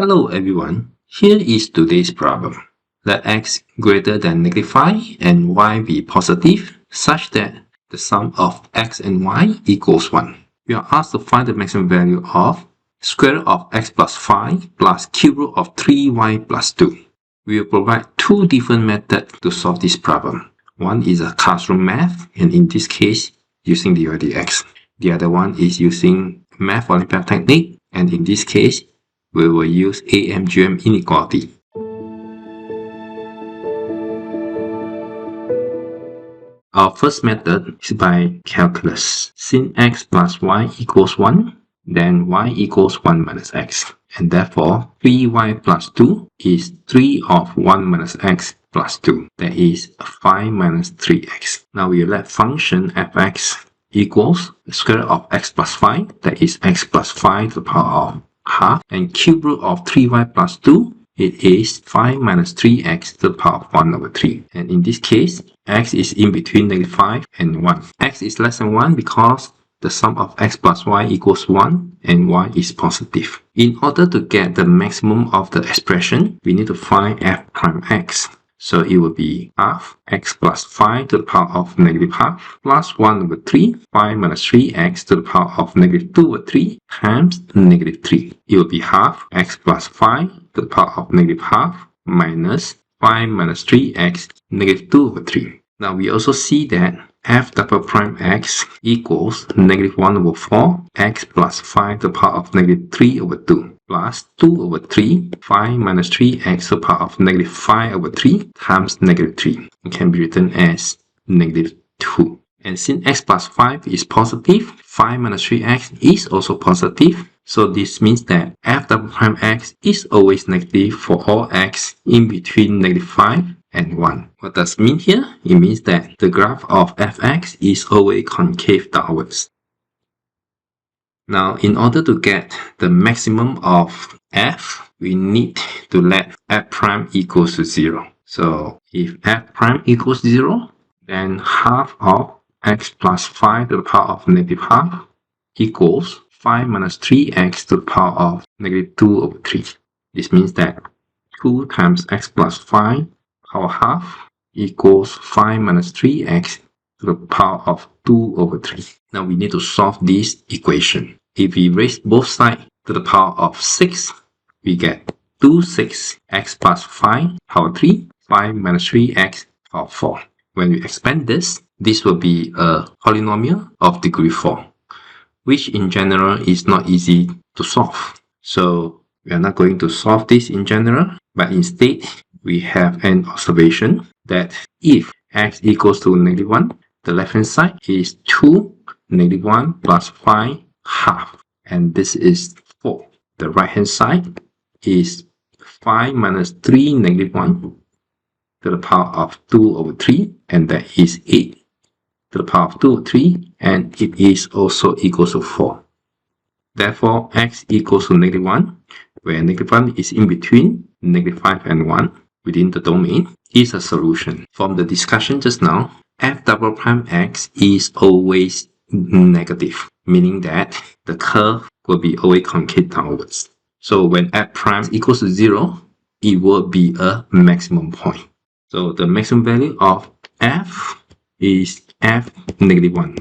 Hello everyone, here is today's problem. Let x greater than -5 and y be positive such that the sum of x and y equals 1. We are asked to find the maximum value of square root of x plus 5 plus cube root of 3y plus 2. We will provide two different methods to solve this problem. One is a classroom math, and in this case using the dx. The other one is using math Olympiad technique, and in this case we will use AMGM inequality. Our first method is by calculus. Since x plus y equals 1, then y equals 1 minus x. And therefore, 3y plus 2 is 3 of 1 minus x plus 2. That is 5 minus 3x. Now we let function fx equals the square root of x plus 5. That is x plus 5 to the power of half, and cube root of 3y plus 2, it is 5 minus 3x to the power of 1 over 3. And in this case, x is in between -5 and 1. X is less than 1 because the sum of x plus y equals 1 and y is positive. In order to get the maximum of the expression, we need to find f prime x. So it will be half x plus 5 to the power of -half plus 1 over 3, 5 minus 3x to the power of -2 over 3 times -3. It will be half x plus 5 to the power of -half minus 5 minus 3x -2 over 3. Now we also see that f double prime x equals -1 over 4 x plus 5 to the power of -3 over 2. Plus 2 over 3, 5 minus 3x to the power of -5 over 3 times -3. It can be written as -2. And since x plus 5 is positive, 5 minus 3x is also positive. So this means that f double prime x is always negative for all x in between -5 and 1. What does it mean here? It means that the graph of fx is always concave downwards. Now, in order to get the maximum of f, we need to let f prime equals to 0. So, if f prime equals 0, then half of x plus 5 to the power of -half equals 5 minus 3x to the power of -2 over 3. This means that 2 times x plus 5 power half equals 5 minus 3x to the power of 2 over 3. Now we need to solve this equation. If we raise both sides to the power of 6, we get 6x plus 5 power 3, 5 minus 3x power 4. When we expand this, this will be a polynomial of degree 4, which in general is not easy to solve. So we are not going to solve this in general, but instead we have an observation that if x equals to -1, the left hand side is 2 -1 plus 5 half, and this is 4. The right hand side is 5 minus 3 -1 to the power of 2 over 3, and that is 8 to the power of 2 over 3, and it is also equals to 4. Therefore, x equals to -1, where -1 is in between -5 and 1 within the domain, is a solution. From the discussion just now, f double prime x is always negative, meaning that the curve will be always concave downwards. So when f prime equals to 0, it will be a maximum point. So the maximum value of f is f -1,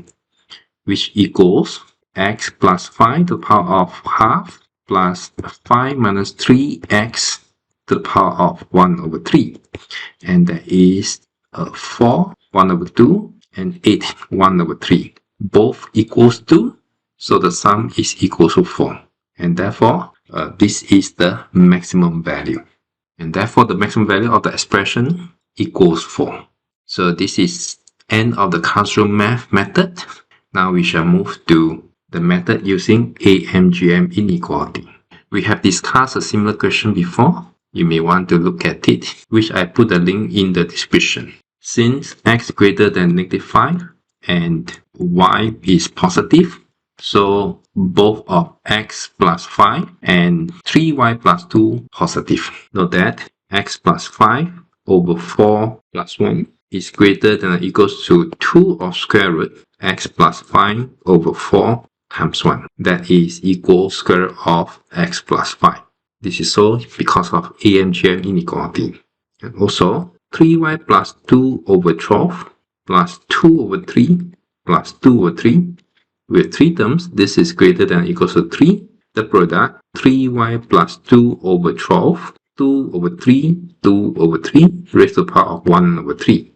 which equals x plus 5 to the power of half plus 5 minus 3x to the power of 1 over 3. And that is 4, 1 over 2, and 8, 1 over 3. Both equals 2, so the sum is equal to 4. And therefore, this is the maximum value. And therefore, the maximum value of the expression equals 4. So this is end of the classroom math method. Now we shall move to the method using AMGM inequality. We have discussed a similar question before. You may want to look at it, which I put a link in the description. Since x greater than -5 and y is positive, so both of x plus 5 and 3y plus 2 positive. Note that x plus 5 over 4 plus 1 is greater than or equals to 2 of square root x plus 5 over 4 times 1. That is equal square root of x plus 5. This is so because of AMGM inequality. And also 3y plus 2 over 12 plus 2 over 3 plus 2 over 3. With 3 terms, this is greater than or equals to 3. The product 3y plus 2 over 12, 2 over 3, 2 over 3 raised to the power of 1 over 3.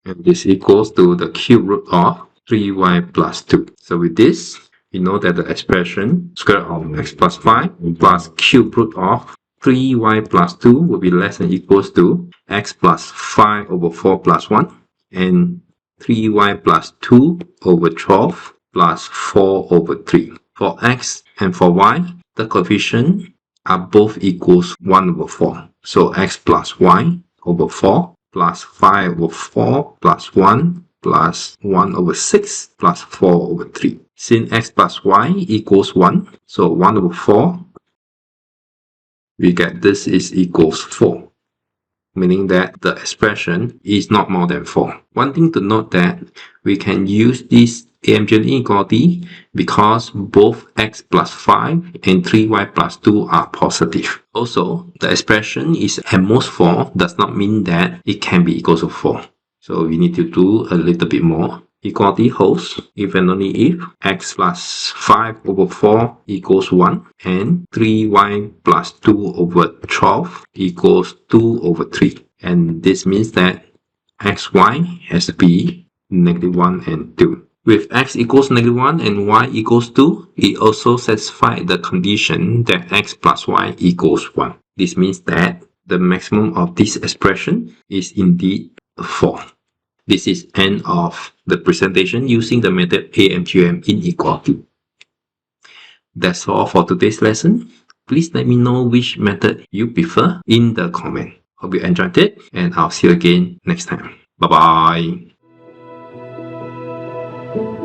And this equals to the cube root of 3y plus 2. So with this, we know that the expression square root of x plus 5 plus cube root of 3y plus 2 will be less than or equals to x plus 5 over 4 plus 1 and 3y plus 2 over 12 plus 4 over 3. For x and for y, the coefficient are both equals 1 over 4. So x plus y over 4 plus 5 over 4 plus 1 plus 1 over 6 plus 4 over 3. Since x plus y equals 1, so 1 over 4, we get this is equals 4. Meaning that the expression is not more than 4. One thing to note that we can use this AMGM inequality because both x plus 5 and 3y plus 2 are positive. Also, the expression is at most 4 does not mean that it can be equal to 4. So we need to do a little bit more. Equality holds if and only if x plus 5 over 4 equals 1 and 3y plus 2 over 12 equals 2 over 3. And this means that xy has to be negative 1 and 2. With x equals negative 1 and y equals 2, it also satisfies the condition that x plus y equals 1. This means that the maximum of this expression is indeed 4. This is end of the presentation using the method AMGM inequality. That's all for today's lesson. Please let me know which method you prefer in the comment. Hope you enjoyed it and I'll see you again next time. Bye bye.